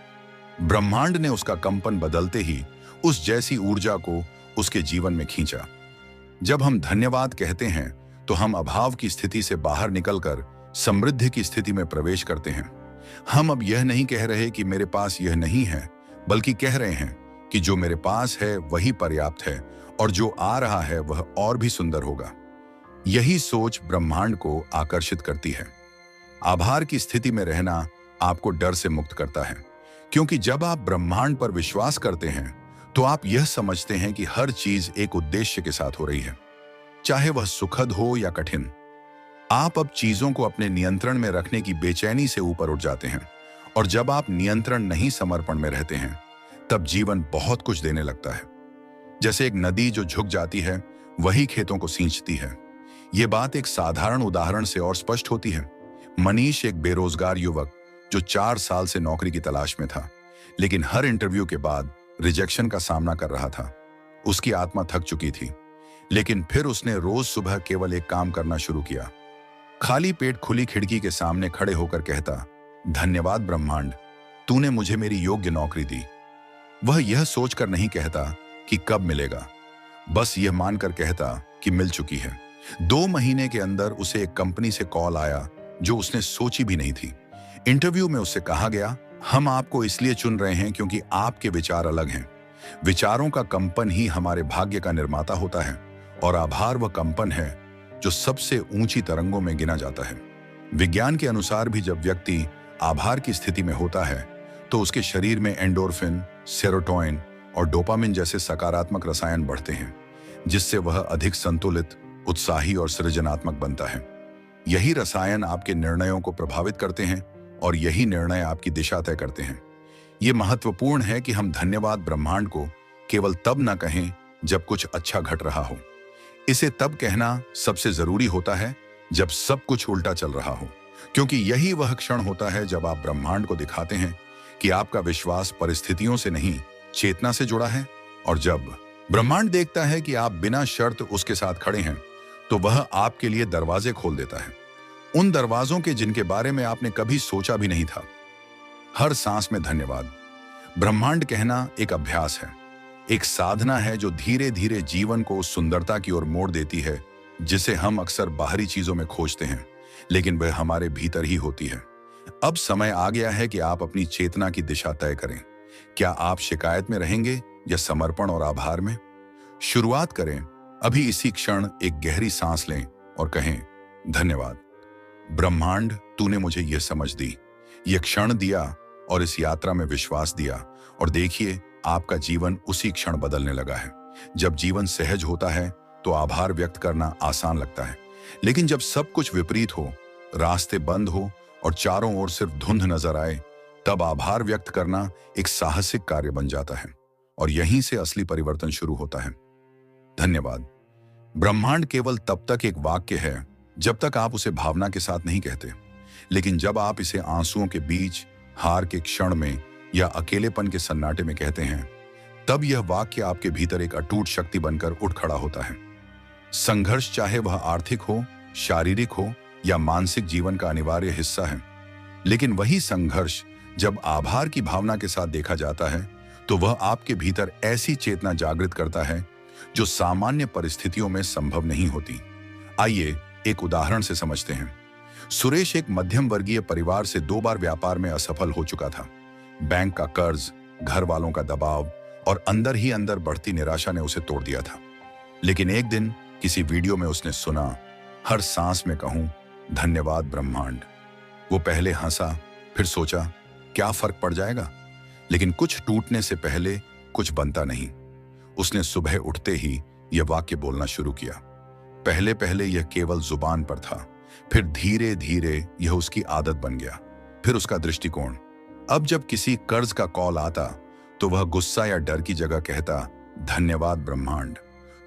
ब्रह्मांड ने उसका कंपन बदलते ही उस जैसी ऊर्जा को उसके जीवन में खींचा। जब हम धन्यवाद कहते हैं, तो हम अभाव की स्थिति से बाहर निकलकर समृद्धि की स्थिति में प्रवेश करते हैं। हम अब यह नहीं कह रहे कि मेरे पास यह नहीं है, बल्कि कह रहे हैं कि जो मेरे पास है वही पर्याप्त है और जो आ रहा है वह और भी सुंदर होगा। यही सोच ब्रह्मांड को आकर्षित करती है। आभार की स्थिति में रहना आपको डर से मुक्त करता है, क्योंकि जब आप ब्रह्मांड पर विश्वास करते हैं, तो आप यह समझते हैं कि हर चीज एक उद्देश्य के साथ हो रही है, चाहे वह सुखद हो या कठिन। आप अब चीजों को अपने नियंत्रण में रखने की बेचैनी से ऊपर उठ जाते हैं, और जब आप नियंत्रण नहीं समर्पण में रहते हैं, तब जीवन बहुत कुछ देने लगता है। जैसे एक नदी जो झुक जाती है, वही खेतों को सींचती है। ये बात एक साधारण उदाहरण से और स्पष्ट होती है। मनीष एक बेरोजगार युवक जो 4 साल से नौकरी की तलाश में था, लेकिन हर इंटरव्यू के बाद रिजेक्शन का सामना कर रहा था। उसकी आत्मा थक चुकी थी, लेकिन फिर उसने रोज सुबह केवल एक काम करना शुरू किया। खाली पेट खुली खिड़की के सामने खड़े होकर कहता, धन्यवाद ब्रह्मांड, तूने मुझे मेरी योग्य नौकरी दी। वह यह सोचकर नहीं कहता कि कब मिलेगा, बस यह मानकर कहता कि मिल चुकी है। 2 महीने के अंदर उसे एक कंपनी से कॉल आया जो उसने सोची भी नहीं थी। इंटरव्यू में उससे कहा गया, हम आपको इसलिए चुन रहे हैं क्योंकि आपके विचार अलग हैं। विचारों का कंपन ही हमारे भाग्य का निर्माता होता है, और आभार वह कंपन है जो सबसे ऊंची तरंगों में गिना जाता है। विज्ञान के अनुसार भी जब व्यक्ति आभार की स्थिति में होता है, तो उसके शरीर में एंडोर्फिन, सेरोटोनिन और डोपामिन जैसे सकारात्मक रसायन बढ़ते हैं, जिससे वह अधिक संतुलित, उत्साही और सृजनात्मक बनता है। यही रसायन आपके निर्णयों को प्रभावित करते हैं और यही निर्णय आपकी दिशा तय करते हैं। यह महत्वपूर्ण है कि हम धन्यवाद ब्रह्मांड को केवल तब न कहें जब कुछ अच्छा घट रहा हो। इसे तब कहना सबसे जरूरी होता है जब सब कुछ उल्टा चल रहा हो, क्योंकि यही वह क्षण होता है जब आप ब्रह्मांड को दिखाते हैं कि आपका विश्वास परिस्थितियों से नहीं, चेतना से जुड़ा है। और जब ब्रह्मांड देखता है कि आप बिना शर्त उसके साथ खड़े हैं, तो वह आपके लिए दरवाजे खोल देता है, उन दरवाजों के जिनके बारे में आपने कभी सोचा भी नहीं था। हर सांस में धन्यवाद। ब्रह्मांड कहना एक अभ्यास है, एक साधना है जो धीरे धीरे जीवन को उस सुंदरता की ओर मोड़ देती है जिसे हम अक्सर बाहरी चीजों में खोजते हैं, लेकिन वह हमारे भीतर ही होती है। अब समय आ गया है कि आप अपनी चेतना की दिशा तय करें। क्या आप शिकायत में रहेंगे या समर्पण और आभार में? शुरुआत करें। अभी इसी क्षण एक गहरी सांस लें और कहें, धन्यवाद ब्रह्मांड, तूने मुझे यह समझ दी, यह क्षण दिया और इस यात्रा में विश्वास दिया। और देखिए, आपका जीवन उसी क्षण बदलने लगा है। जब जीवन सहज होता है तो आभार व्यक्त करना आसान लगता है, लेकिन जब सब कुछ विपरीत हो, रास्ते बंद हो और चारों ओर सिर्फ धुंध नजर आए, तब आभार व्यक्त करना एक साहसिक कार्य बन जाता है और यहीं से असली परिवर्तन शुरू होता है। धन्यवाद। ब्रह्मांड केवल तब तक एक वाक्य है जब तक आप उसे भावना के साथ नहीं कहते, लेकिन जब आप इसे आंसुओं के बीच, हार के क्षण में या अकेलेपन के सन्नाटे में कहते हैं, तब यह वाक्य आपके भीतर एक अटूट शक्ति बनकर उठ खड़ा होता है। संघर्ष, चाहे वह आर्थिक हो, शारीरिक हो या मानसिक जीवन का अनिवार्य हिस्सा है, लेकिन वही संघर्ष जब आभार की भावना के साथ देखा जाता है तो वह आपके भीतर ऐसी चेतना जागृत करता है जो सामान्य परिस्थितियों में संभव नहीं होती। आइए एक उदाहरण से समझते हैं। सुरेश एक मध्यम वर्गीय परिवार से 2 बार व्यापार में असफल हो चुका था। बैंक का कर्ज, घर वालों का दबाव और अंदर ही अंदर बढ़ती निराशा ने उसे तोड़ दिया था। लेकिन एक दिन किसी वीडियो में उसने सुना, हर सांस में कहूं धन्यवाद ब्रह्मांड। वो पहले हंसा, फिर सोचा क्या फर्क पड़ जाएगा, लेकिन कुछ टूटने से पहले कुछ बनता नहीं। उसने सुबह उठते ही यह वाक्य बोलना शुरू किया। पहले पहले यह केवल जुबान पर था, फिर धीरे धीरे यह उसकी आदत बन गया, फिर उसका दृष्टिकोण। अब जब किसी कर्ज का कॉल आता तो वह गुस्सा या डर की जगह कहता, धन्यवाद ब्रह्मांड,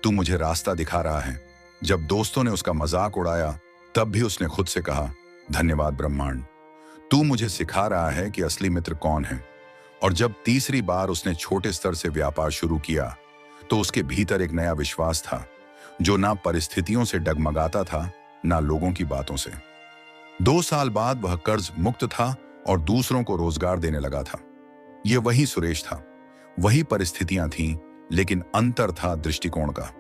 तू मुझे रास्ता दिखा रहा है। जब दोस्तों ने उसका मजाक उड़ाया तब भी उसने खुद से कहा, धन्यवाद ब्रह्मांड, तू मुझे सिखा रहा है कि असली मित्र कौन है। और जब तीसरी बार उसने छोटे स्तर से व्यापार शुरू किया तो उसके भीतर एक नया विश्वास था जो ना परिस्थितियों से डगमगाता था, ना लोगों की बातों से। 2 साल बाद वह कर्ज मुक्त था और दूसरों को रोजगार देने लगा था। यह वही सुरेश था, वही परिस्थितियां थीं, लेकिन अंतर था दृष्टिकोण का।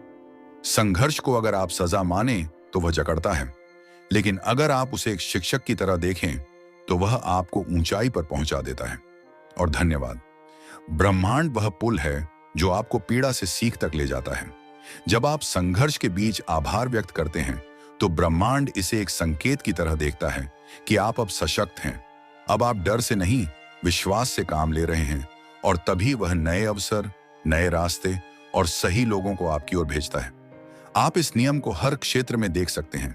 संघर्ष को अगर आप सजा माने तो वह जकड़ता है, लेकिन अगर आप उसे एक शिक्षक की तरह देखें तो वह आपको ऊंचाई पर पहुंचा देता है। और धन्यवाद, ब्रह्मांड वह पुल है जो आपको पीड़ा से सीख तक ले जाता है। जब आप संघर्ष के बीच आभार व्यक्त करते हैं तो ब्रह्मांड इसे एक संकेत की तरह देखता है कि आप अब सशक्त हैं। अब आप डर से नहीं, विश्वास से काम ले रहे हैं, और तभी वह नए अवसर, नए रास्ते और सही लोगों को आपकी ओर भेजता है। आप इस नियम को हर क्षेत्र में देख सकते हैं,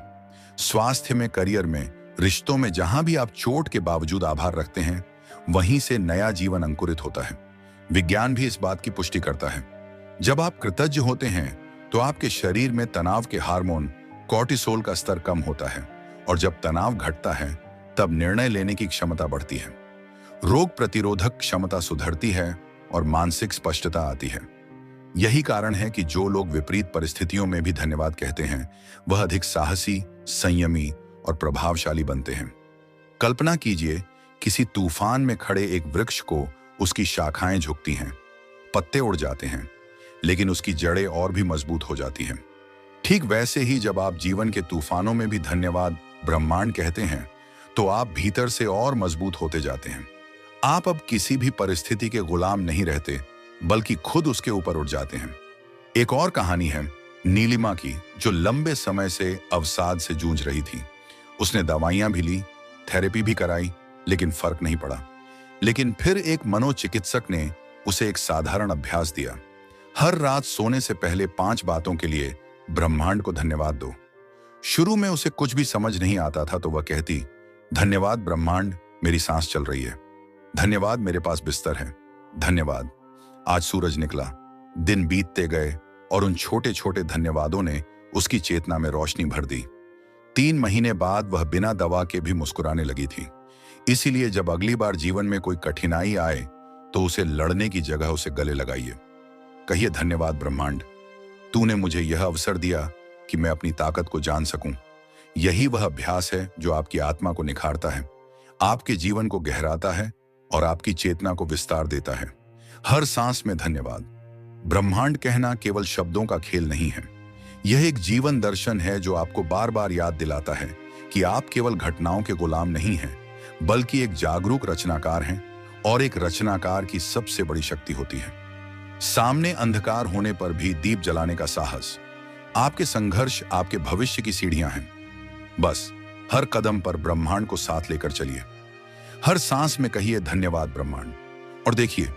स्वास्थ्य में, करियर में, रिश्तों में। जहां भी आप चोट के बावजूद आभार रखते हैं, वहीं से नया जीवन अंकुरित होता है। विज्ञान भी इस बात की पुष्टि करता है। जब आप कृतज्ञ होते हैं तो आपके शरीर में तनाव के हार्मोन कॉर्टिसोल का स्तर कम होता है, और जब तनाव घटता है तब निर्णय लेने की क्षमता बढ़ती है, रोग प्रतिरोधक क्षमता सुधरती है और मानसिक स्पष्टता आती है। यही कारण है कि जो लोग विपरीत परिस्थितियों में भी धन्यवाद कहते हैं वह अधिक साहसी, संयमी और प्रभावशाली बनते हैं। कल्पना कीजिए, किसी तूफान में खड़े एक वृक्ष को उसकी शाखाएं झुकती हैं, पत्ते उड़ जाते हैं, लेकिन उसकी जड़ें और भी मजबूत हो जाती हैं। ठीक वैसे ही जब आप जीवन के तूफानों में भी धन्यवाद ब्रह्मांड कहते हैं तो आप भीतर से और मजबूत होते जाते हैं। आप अब किसी भी परिस्थिति के गुलाम नहीं रहते, बल्कि खुद उसके ऊपर उठ जाते हैं। एक और कहानी है नीलिमा की, जो लंबे समय से अवसाद से जूझ रही थी। उसने दवाइयां भी ली, थेरेपी भी कराई, लेकिन फर्क नहीं पड़ा। लेकिन फिर एक मनोचिकित्सक ने उसे एक साधारण अभ्यास दिया। हर रात सोने से पहले 5 बातों के लिए ब्रह्मांड को धन्यवाद दो। शुरू में उसे कुछ भी समझ नहीं आता था तो वह कहती, धन्यवाद ब्रह्मांड, मेरी सांस चल रही है। धन्यवाद, मेरे पास बिस्तर है। धन्यवाद, आज सूरज निकला। दिन बीतते गए और उन छोटे छोटे धन्यवादों ने उसकी चेतना में रोशनी भर दी। 3 महीने बाद वह बिना दवा के भी मुस्कुराने लगी थी। इसीलिए जब अगली बार जीवन में कोई कठिनाई आए तो उसे लड़ने की जगह उसे गले लगाइए। कहिए, धन्यवाद ब्रह्मांड, तूने मुझे यह अवसर दिया कि मैं अपनी ताकत को जान सकूं। यही वह अभ्यास है जो आपकी आत्मा को निखारता है, आपके जीवन को गहराता है और आपकी चेतना को विस्तार देता है। हर सांस में धन्यवाद। ब्रह्मांड कहना केवल शब्दों का खेल नहीं है, यह एक जीवन दर्शन है जो आपको बार बार याद दिलाता है कि आप केवल घटनाओं के गुलाम नहीं हैं, बल्कि एक जागरूक रचनाकार हैं, और एक रचनाकार की सबसे बड़ी शक्ति होती है सामने अंधकार होने पर भी दीप जलाने का साहस। आपके संघर्ष आपके भविष्य की सीढ़ियां हैं। बस हर कदम पर ब्रह्मांड को साथ लेकर चलिए। हर सांस में कहिए, धन्यवाद ब्रह्मांड, और देखिए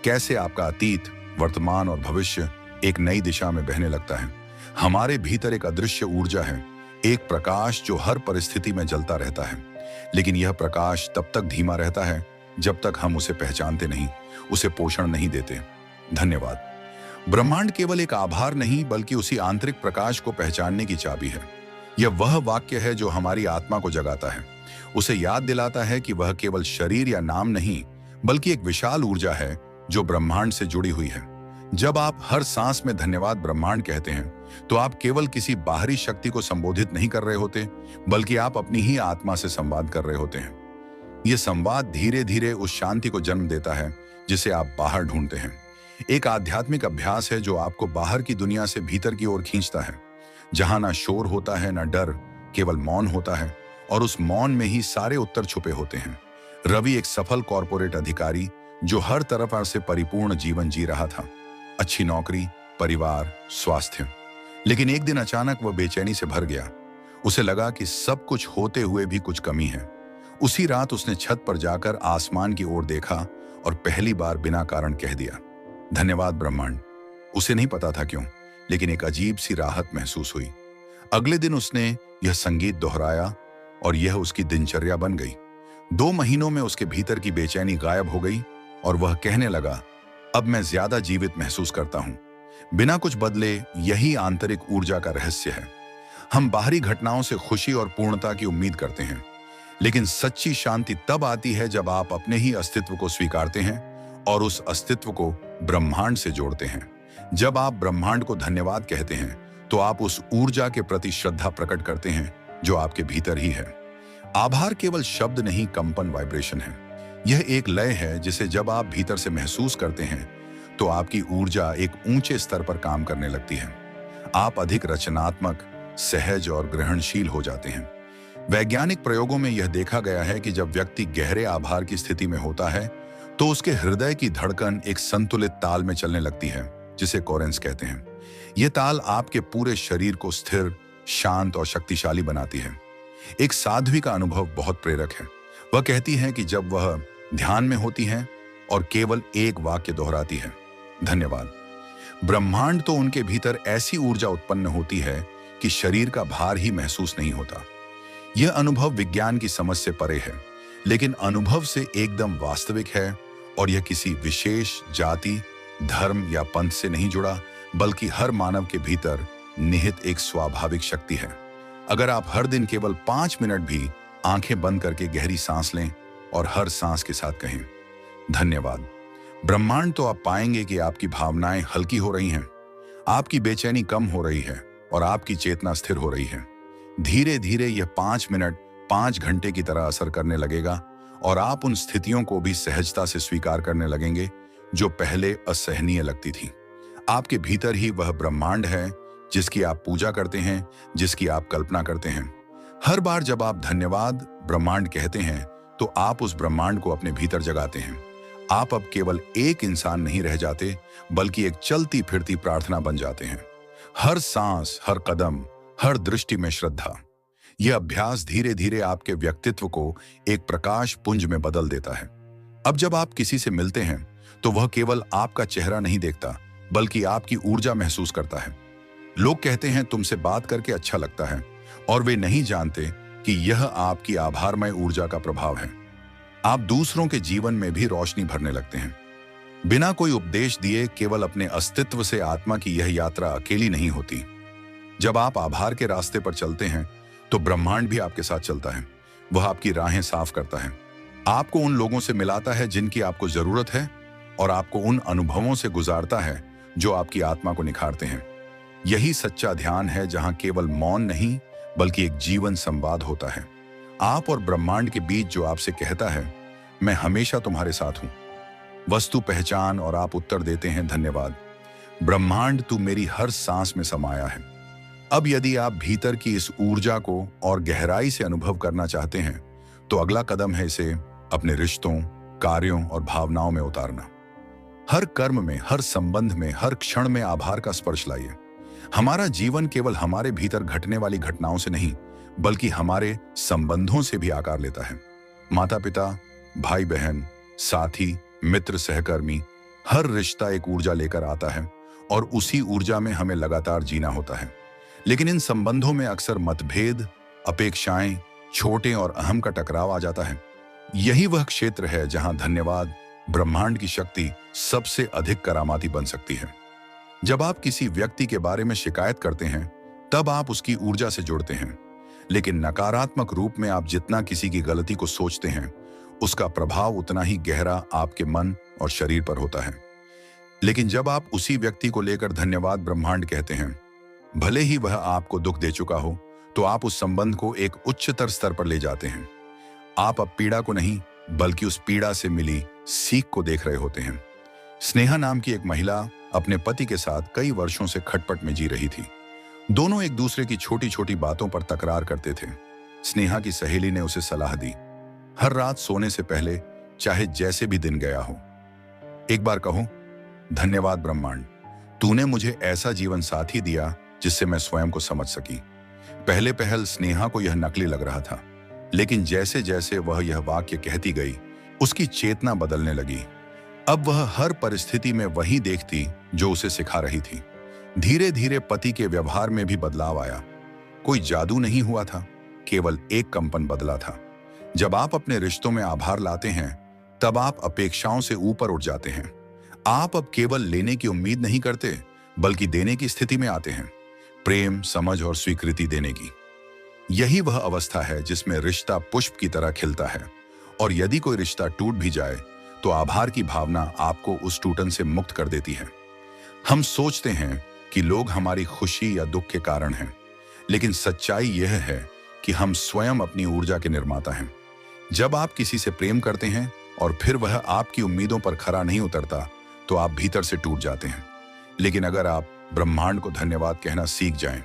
कैसे आपका अतीत, वर्तमान और भविष्य एक नई दिशा में बहने लगता है। हमारे भीतर एक अदृश्य ऊर्जा है, एक प्रकाश जो हर परिस्थिति में जलता रहता है, लेकिन यह प्रकाश तब तक धीमा रहता है जब तक हम उसे पहचानते नहीं, उसे पोषण नहीं देते। धन्यवाद। ब्रह्मांड केवल एक आभार नहीं बल्कि उसी आंतरिक प्रकाश को पहचानने की चाबी है। यह वह वाक्य है जो हमारी आत्मा को जगाता है, उसे याद दिलाता है कि वह केवल शरीर या नाम नहीं बल्कि एक विशाल ऊर्जा है जो ब्रह्मांड से जुड़ी हुई है। जब आप हर सांस में धन्यवाद ब्रह्मांड कहते हैं तो आप केवल किसी बाहरी शक्ति को संबोधित नहीं कर रहे होते, बल्कि आप अपनी ही आत्मा से संवाद कर रहे होते हैं। यह संवाद धीरे धीरे उस शांति को जन्म देता है जिसे आप बाहर ढूंढते हैं। एक आध्यात्मिक अभ्यास है जो आपको बाहर की दुनिया से भीतर की ओर खींचता है, जहां ना शोर होता है ना डर, केवल मौन होता है, और उस मौन में ही सारे उत्तर छुपे होते हैं। रवि एक सफल कॉर्पोरेट अधिकारी जो हर तरफ से परिपूर्ण जीवन जी रहा था, अच्छी नौकरी, परिवार, स्वास्थ्य। लेकिन एक दिन अचानक वह बेचैनी से भर गया। उसे लगा कि सब कुछ होते हुए भी कुछ कमी है। उसी रात उसने छत पर जाकर आसमान की ओर देखा और पहली बार बिना कारण कह दिया, धन्यवाद ब्रह्मांड। उसे नहीं पता था क्यों, लेकिन एक अजीब सी राहत महसूस हुई। अगले दिन उसने यह संगीत दोहराया और यह उसकी दिनचर्या बन गई। 2 महीनों में उसके भीतर की बेचैनी गायब हो गई और वह कहने लगा, अब मैं ज्यादा जीवित महसूस करता हूं। बिना कुछ बदले यही आंतरिक ऊर्जा का रहस्य है। हम बाहरी घटनाओं से खुशी और पूर्णता की उम्मीद करते हैं, लेकिन सच्ची शांति तब आती है जब आप अपने ही अस्तित्व को स्वीकारते हैं और उस अस्तित्व को ब्रह्मांड से जोड़ते हैं। जब आप ब्रह्मांड को धन्यवाद कहते हैं तो आप उस ऊर्जा के प्रति श्रद्धा प्रकट करते हैं जो आपके भीतर ही है। आभार केवल शब्द नहीं, कंपन, वाइब्रेशन है। यह एक लय है जिसे जब आप भीतर से महसूस करते हैं तो आपकी ऊर्जा एक ऊंचे स्तर पर काम करने लगती है। आप अधिक रचनात्मक, सहज और ग्रहणशील हो जाते हैं। वैज्ञानिक प्रयोगों में यह देखा गया है कि जब व्यक्ति गहरे आभार की स्थिति में होता है तो उसके हृदय की धड़कन एक संतुलित ताल में चलने लगती है, जिसे कोरेंस कहते हैं। यह ताल आपके पूरे शरीर को स्थिर, शांत और शक्तिशाली बनाती है। एक साध्वी का अनुभव बहुत प्रेरक है। वह कहती है कि जब वह ध्यान में होती हैं और केवल एक वाक्य दोहराती है, धन्यवाद, ब्रह्मांड, तो उनके भीतर ऐसी ऊर्जा उत्पन्न होती है कि शरीर का भार ही महसूस नहीं होता। यह अनुभव विज्ञान की समझ से परे है, लेकिन अनुभव से एकदम वास्तविक है और यह किसी विशेष जाति, धर्म या पंथ से नहीं जुड़ा, बल्कि हर मानव के भीतर निहित एक स्वाभाविक शक्ति है। अगर आप हर दिन केवल 5 मिनट भी आंखें बंद करके गहरी सांस लें और हर सांस के साथ कहें, धन्यवाद ब्रह्मांड, तो आप पाएंगे कि आपकी भावनाएं हल्की हो रही हैं, आपकी बेचैनी कम हो रही है और आपकी चेतना स्थिर हो रही है। धीरे धीरे यह 5 मिनट 5 घंटे की तरह असर करने लगेगा और आप उन स्थितियों को भी सहजता से स्वीकार करने लगेंगे जो पहले असहनीय लगती थी। आपके भीतर ही वह ब्रह्मांड है जिसकी आप पूजा करते हैं, जिसकी आप कल्पना करते हैं। हर बार जब आप धन्यवाद ब्रह्मांड कहते हैं तो आप उस ब्रह्मांड को अपने भीतर जगाते हैं। आप अब केवल एक इंसान नहीं रह जाते, बल्कि एक चलती फिरती प्रार्थना बन जाते हैं। हर सांस, हर कदम, हर दृष्टि में श्रद्धा। यह अभ्यास धीरे धीरे आपके व्यक्तित्व को एक प्रकाश पुंज में बदल देता है। अब जब आप किसी से मिलते हैं तो वह केवल आपका चेहरा नहीं देखता, बल्कि आपकी ऊर्जा महसूस करता है। लोग कहते हैं तुमसे बात करके अच्छा लगता है, और वे नहीं जानते कि यह आपकी आभारमय ऊर्जा का प्रभाव है। आप दूसरों के जीवन में भी रोशनी भरने लगते हैं। बिना कोई उपदेश दिए, केवल अपने अस्तित्व से आत्मा की यह यात्रा अकेली नहीं होती। जब आप आभार के रास्ते पर चलते हैं तो ब्रह्मांड भी आपके साथ चलता है। वह आपकी राहें साफ करता है, आपको उन लोगों से मिलाता है जिनकी आपको जरूरत है, और आपको उन अनुभवों से गुजारता है जो आपकी आत्मा को निखारते हैं। यही सच्चा ध्यान है, जहां केवल मौन नहीं बल्कि एक जीवन संवाद होता है। आप और ब्रह्मांड के बीच जो आपसे कहता है, मैं हमेशा तुम्हारे साथ हूं। वस्तु पहचान और आप उत्तर देते हैं, धन्यवाद ब्रह्मांड, तू मेरी हर सांस में समाया है। अब यदि आप भीतर की इस ऊर्जा को और गहराई से अनुभव करना चाहते हैं तो अगला कदम है इसे अपने रिश्तों, कार्यों और भावनाओं में उतारना। हर कर्म में, हर संबंध में, हर क्षण में आभार का स्पर्श लाइए। हमारा जीवन केवल हमारे भीतर घटने वाली घटनाओं से नहीं, बल्कि हमारे संबंधों से भी आकार लेता है। माता पिता, भाई बहन, साथी, मित्र, सहकर्मी, हर रिश्ता एक ऊर्जा लेकर आता है और उसी ऊर्जा में हमें लगातार जीना होता है। लेकिन इन संबंधों में अक्सर मतभेद, अपेक्षाएं छोटे और अहम का टकराव आ जाता है। यही वह क्षेत्र है जहां धन्यवाद ब्रह्मांड की शक्ति सबसे अधिक करामाती बन सकती है। जब आप किसी व्यक्ति के बारे में शिकायत करते हैं, तब आप उसकी ऊर्जा से जुड़ते हैं। लेकिन नकारात्मक रूप में आप जितना किसी की गलती को सोचते हैं, उसका प्रभाव उतना ही गहरा आपके मन और शरीर पर होता है। लेकिन जब आप उसी व्यक्ति को लेकर धन्यवाद ब्रह्मांड कहते हैं, भले ही वह आपको दुख दे चुका हो, तो आप उस संबंध को एक उच्चतर स्तर पर ले जाते हैं। आप अब पीड़ा को नहीं, बल्कि उस पीड़ा से मिली सीख को देख रहे होते हैं। स्नेहा नाम की एक महिला अपने पति के साथ कई वर्षों से खटपट में जी रही थी। दोनों एक दूसरे की छोटी छोटी बातों पर तकरार करते थे। स्नेहा की सहेली ने उसे सलाह दी, हर रात सोने से पहले चाहे जैसे भी दिन गया हो, एक बार कहो, धन्यवाद ब्रह्मांड, तूने मुझे ऐसा जीवन साथी दिया जिससे मैं स्वयं को समझ सकी। पहले पहल स्नेहा को यह नकली लग रहा था, लेकिन जैसे जैसे वह यह वाक्य कहती गई, उसकी चेतना बदलने लगी। अब वह हर परिस्थिति में वही देखती जो उसे सिखा रही थी। धीरे धीरे पति के व्यवहार में भी बदलाव आया। कोई जादू नहीं हुआ था, केवल एक कंपन बदला था। जब आप अपने रिश्तों में आभार लाते हैं, तब आप अपेक्षाओं से ऊपर उठ जाते हैं। आप अब केवल लेने की उम्मीद नहीं करते, बल्कि देने की स्थिति में आते हैं, प्रेम, समझ और स्वीकृति देने की। यही वह अवस्था है जिसमें रिश्ता पुष्प की तरह खिलता है, और यदि कोई रिश्ता टूट भी जाए तो आभार की भावना आपको उस टूटन से मुक्त कर देती है। हम सोचते हैं कि लोग हमारी खुशी या दुख के कारण हैं, लेकिन सच्चाई यह है कि हम स्वयं अपनी ऊर्जा के निर्माता हैं। जब आप किसी से प्रेम करते हैं और फिर वह आपकी उम्मीदों पर खरा नहीं उतरता, तो आप भीतर से टूट जाते हैं। लेकिन अगर आप ब्रह्मांड को धन्यवाद कहना सीख जाएं,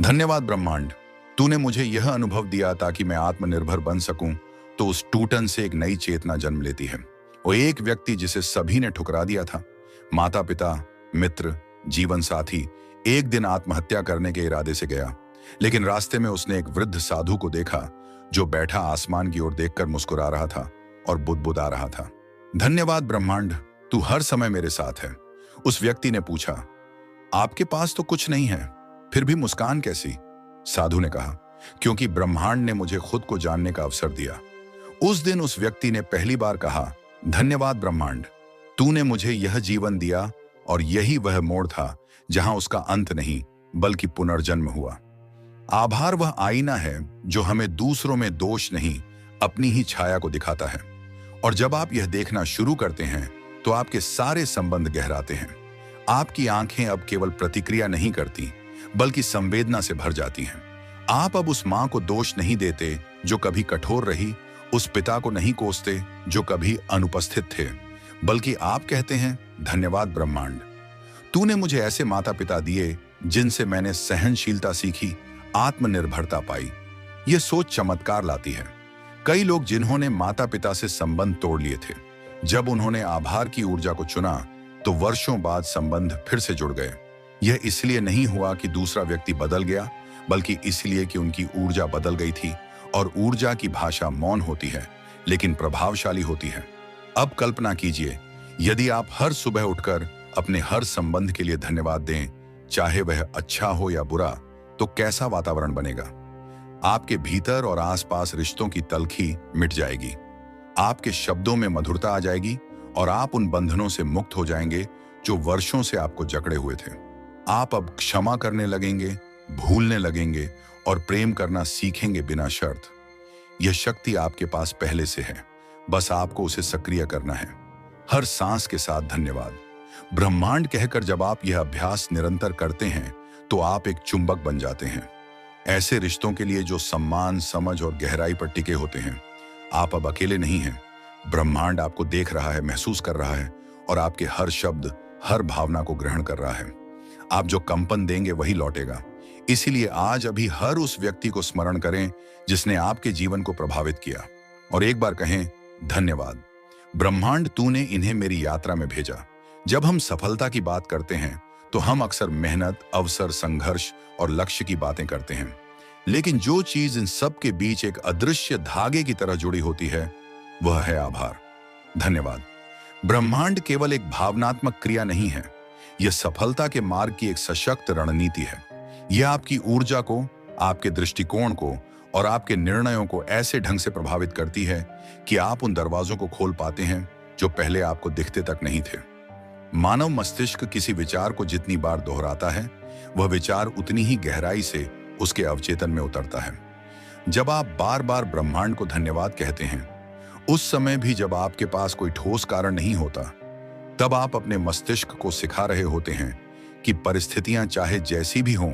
धन्यवाद ब्रह्मांड, तूने मुझे यह अनुभव दिया ताकि मैं आत्मनिर्भर बन सकूं, तो उस टूटन से एक नई चेतना जन्म लेती है। वो एक व्यक्ति जिसे सभी ने ठुकरा दिया था, माता पिता, मित्र, जीवन साथी, एक दिन आत्महत्या करने के इरादे से गया, लेकिन रास्ते में उसने एक वृद्ध साधु को देखा जो बैठा आसमान की ओर देखकर मुस्कुरा रहा था और बुदबुदा रहा था, धन्यवाद ब्रह्मांड, तू हर समय मेरे साथ है। उस व्यक्ति ने पूछा, आपके पास तो कुछ नहीं है, फिर भी मुस्कान कैसी? साधु ने कहा, क्योंकि ब्रह्मांड ने मुझे खुद को जानने का अवसर दिया। उस दिन उस व्यक्ति ने पहली बार कहा, धन्यवाद ब्रह्मांड, तूने मुझे यह जीवन दिया। और यही वह मोड़ था जहां उसका अंत नहीं, बल्कि पुनर्जन्म हुआ। आभार वह आईना है जो हमें दूसरों में दोष नहीं, अपनी ही छाया को दिखाता है। और जब आप यह देखना शुरू करते हैं, तो आपके सारे संबंध गहराते हैं। आपकी आंखें अब केवल प्रतिक्रिया नहीं करती, बल्कि संवेदना से भर जाती हैं। आप अब उस मां को दोष नहीं देते जो कभी कठोर रही, उस पिता को नहीं कोसते जो कभी अनुपस्थित थे, बल्कि आप कहते हैं, धन्यवाद ब्रह्मांड, तूने मुझे ऐसे माता पिता दिए जिनसे मैंने सहनशीलता सीखी, आत्मनिर्भरता पाई। यह सोच चमत्कार लाती है। कई लोग जिन्होंने माता पिता से संबंध तोड़ लिए थे, जब उन्होंने आभार की ऊर्जा को चुना, तो वर्षों बाद संबंध फिर से जुड़ गए। यह इसलिए नहीं हुआ कि दूसरा व्यक्ति बदल गया, बल्कि इसलिए कि उनकी ऊर्जा बदल गई थी। और ऊर्जा की भाषा मौन होती है, लेकिन प्रभावशाली होती है। अब कल्पना कीजिए, यदि आप हर सुबह उठकर अपने हर संबंध के लिए धन्यवाद दें, चाहे वह अच्छा हो या बुरा, तो कैसा वातावरण बनेगा? आपके भीतर और आसपास रिश्तों की तलखी मिट जाएगी, आपके शब्दों में मधुरता आ जाएगी, और आप उन बंधनों से मुक्त हो जाएंगे जो वर्षों से आपको जकड़े हुए थे। आप अब क्षमा करने लगेंगे, भूलने लगेंगे और प्रेम करना सीखेंगे बिना शर्त। यह शक्ति आपके पास पहले से है, बस आपको उसे सक्रिय करना है। हर सांस के साथ धन्यवाद ब्रह्मांड कहकर जब आप यह अभ्यास निरंतर करते हैं, तो आप एक चुंबक बन जाते हैं, ऐसे रिश्तों के लिए जो सम्मान, समझ और गहराई पर टिके होते हैं। आप अब अकेले नहीं हैं, ब्रह्मांड आपको देख रहा है, महसूस कर रहा है, और आपके हर शब्द, हर भावना को ग्रहण कर रहा है। आप जो कंपन देंगे वही लौटेगा। इसीलिए आज अभी हर उस व्यक्ति को स्मरण करें जिसने आपके जीवन को प्रभावित किया, और एक बार कहें, धन्यवाद ब्रह्मांड, तूने इन्हें मेरी यात्रा में भेजा। जब हम सफलता की बात करते हैं, तो हम अक्सर मेहनत, अवसर, संघर्ष और लक्ष्य की बातें करते हैं, लेकिन जो चीज इन सब के बीच एक अदृश्य धागे की तरह जुड़ी होती है, वह है आभार। धन्यवाद ब्रह्मांड केवल एक भावनात्मक क्रिया नहीं है, यह सफलता के मार्ग की एक सशक्त रणनीति है। यह आपकी ऊर्जा को, आपके दृष्टिकोण को और आपके निर्णयों को ऐसे ढंग से प्रभावित करती है कि आप उन दरवाजों को खोल पाते हैं जो पहले आपको दिखते तक नहीं थे। मानव मस्तिष्क किसी विचार को जितनी बार दोहराता है, वह विचार उतनी ही गहराई से उसके अवचेतन में उतरता है। जब आप बार बार ब्रह्मांड को धन्यवाद कहते हैं, उस समय भी जब आपके पास कोई ठोस कारण नहीं होता, तब आप अपने मस्तिष्क को सिखा रहे होते हैं कि परिस्थितियां चाहे जैसी भी हों,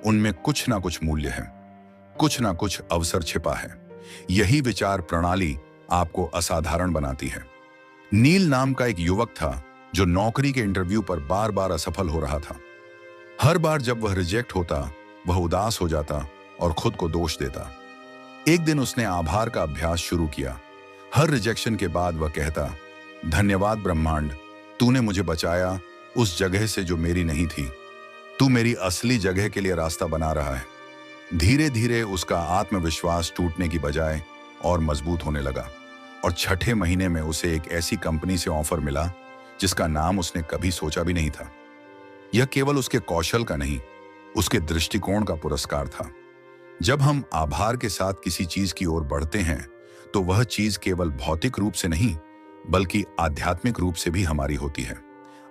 उनमें कुछ ना कुछ मूल्य है, कुछ ना कुछ अवसर छिपा है। यही विचार प्रणाली आपको असाधारण बनाती है। नील नाम का एक युवक था जो नौकरी के इंटरव्यू पर बार बार असफल हो रहा था। हर बार जब वह रिजेक्ट होता, वह उदास हो जाता और खुद को दोष देता। एक दिन उसने आभार का अभ्यास शुरू किया। हर रिजेक्शन के बाद वह कहता, धन्यवाद ब्रह्मांड, तूने मुझे बचाया उस जगह से जो मेरी नहीं थी। तू मेरी असली जगह के लिए रास्ता बना रहा है। धीरे धीरे उसका आत्मविश्वास टूटने की बजाय और मजबूत होने लगा और छठे महीने में उसे एक ऐसी कंपनी से ऑफर मिला जिसका नाम उसने कभी सोचा भी नहीं था। यह केवल उसके कौशल का नहीं, उसके दृष्टिकोण का पुरस्कार था। जब हम आभार के साथ किसी चीज की ओर बढ़ते हैं, तो वह चीज केवल भौतिक रूप से नहीं, बल्कि आध्यात्मिक रूप से भी हमारी होती है।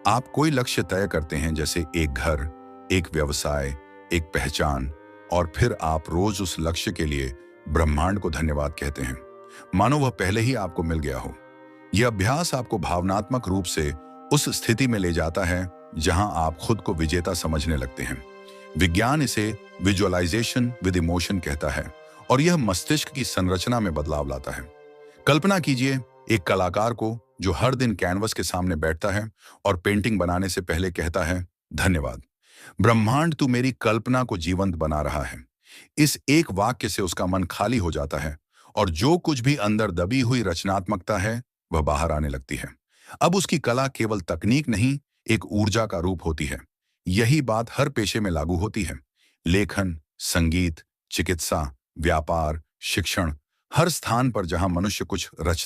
आप कोई लक्ष्य तय करते हैं, जैसे एक घर, एक व्यवसाय, एक पहचान, और फिर आप रोज उस लक्ष्य के लिए ब्रह्मांड को धन्यवाद कहते हैं, मानो वह पहले ही आपको मिल गया हो। यह अभ्यास आपको भावनात्मक रूप से उस स्थिति में ले जाता है जहां आप खुद को विजेता समझने लगते हैं। विज्ञान इसे विजुअलाइजेशन विद इमोशन कहता है और यह मस्तिष्क की संरचना में बदलाव लाता है। कल्पना कीजिए एक कलाकार को जो हर दिन कैनवस के सामने बैठता है और पेंटिंग बनाने से पहले कहता है, धन्यवाद ब्रह्मांड, तू मेरी कल्पना को जीवंत बना रहा है। इस एक वाक्य से उसका मन खाली हो जाता है और जो कुछ भी अंदर दबी हुई रचनात्मकता है, वह बाहर आने लगती है। अब उसकी कला केवल तकनीक नहीं, एक ऊर्जा का रूप होती है। यही बात हर पेशे में लागू होती है। लेखन, संगीत, चिकित्सा, व्यापार, शिक्षण, हर स्थान पर जहां मनुष्य कुछ रचता